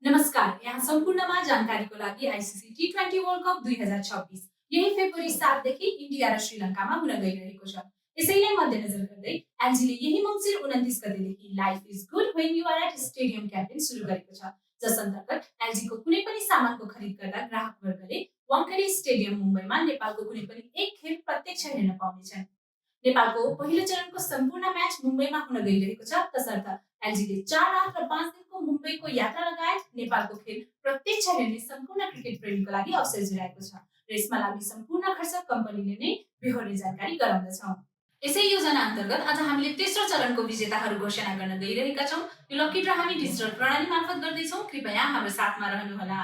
नमस्कार, यहाँ सम्पूर्णमा जानकारीको लागि आइसिसी टी20 वर्ल्ड कप 2026 यही फेब्रुअरी 7 देखि इन्डिया र श्रीलङ्कामा हुन गइरहेको छ। यसैलाई मध्यनजर गर्दै एलजीले यही मङ्सिर 29 गतेदेखि life is good when you are at stadium campaign सुरु गरेको छ, जस अन्तर्गत एलजीको कुनै पनि सामानको खरिद गर्दा ग्राहक वर्गले वाङ्खेडे स्टेडियम मुम्बईमा नेपालको कुनै पनि एक खेल प्रत्यक्ष हेर्न पाउनेछन्। नेपालको पहिलो चरणको सम्पूर्ण म्याच मुम्बईमा हुन गइरहेको छ, तसर्थ एलजीले 4 रात र 5 दिनको मुम्बईको यात्रा लगायत नेपालको खेल प्रत्यक्ष हेर्ने सम्पूर्ण क्रिकेट प्रेमीको लागि अवसर जुटाएको छ र यसमा लाग्ने सम्पूर्ण खर्च कम्पनीले नै बेहोर्ने जानकारी गराउँदछौँ। यसै योजना अन्तर्गत आज हामीले तेस्रो चरणको विजेताहरू घोषणा गर्न गइरहेका छौँ। यो लकी ड्र हामी डिजिटल प्रणाली मार्फत गर्दैछौँ। कृपया हाम्रो साथमा रहनुहोला।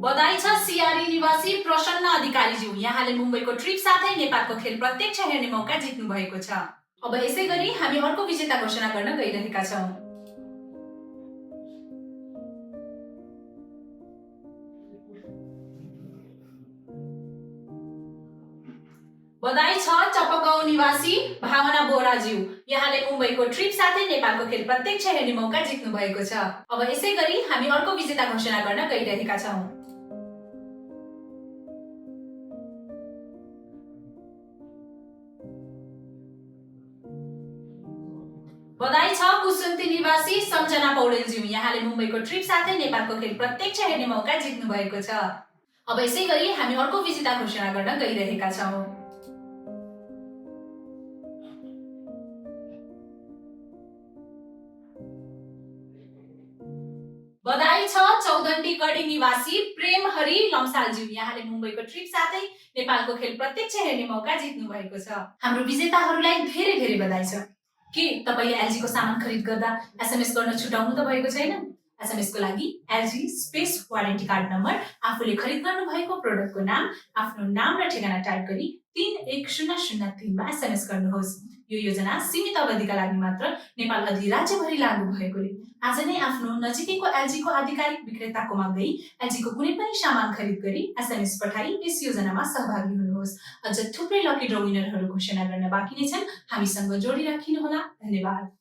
बधाई छ सिआरई निवासी प्रसन्न अधिकारीज्यू, यहाँले मुम्बईको ट्रिप साथै नेपालको खेल प्रत्यक्ष हेर्ने मौका जित्नु भएको छ। अब यसै गरी हामी अर्को विजेता घोषणा गर्न गइरहेका छौँ। बधाई छ चपगाउँ निवासी भावना बोराज्यू, यहाँले मुम्बईको ट्रिप साथै नेपालको खेल प्रत्यक्ष हेर्ने मौका जित्नु भएको छ। अब यसै गरी हामी अर्को विजेता घोषणा गर्न गइरहेका छौँ। बधाई छ कुसुन्ती निवासी सम्झना पौडेलज्यू, यहाँले मुम्बईको ट्रिप साथै नेपालको खेल प्रत्यक्ष हेर्ने मौका जित्नु भएको छ। अब यसै गरी हामी अर्को विजेता घोषणा गर्न गइरहेका छौँ। बधाई छ चौदण्डी गढी निवासी प्रेम हरि लम्सालज्यू, यहाँले मुम्बईको ट्रिप साथै नेपालको खेल प्रत्यक्ष हेर्ने मौका जित्नु भएको छ। हाम्रो विजेताहरूलाई धेरै धेरै बधाई छ। के तपाईले एलजी को सामान खरिद गर्दा एसएमएस गर्न छुटाउनु त भएको छैन? एसएमएस को लागि LG space warranty card number, आफूले खरिद गर्नु भएको प्रोडक्टको नाम, आफ्नो नाम र ठेगाना टाइप गरी 31003 मा एसएमएस गर्नुहोस्। यो योजना सीमित अवधिका लागि मात्र नेपाल अधिराज्यभरि लागू भएकोले आज नै आफ्नो नजिकैको एलजी को आधिकारिक विक्रेताकोमा गई एलजी को कुनै पनि सामान खरिद गरी एसएमएस पठाई यस योजनामा सहभागी हुनुहोस्। अझ थुप्रै लकी ड्र विनरहरू घोषणा गर्न बाँकी नै छन्। हामीसँग जोडिराखिनुहोला। धन्यवाद।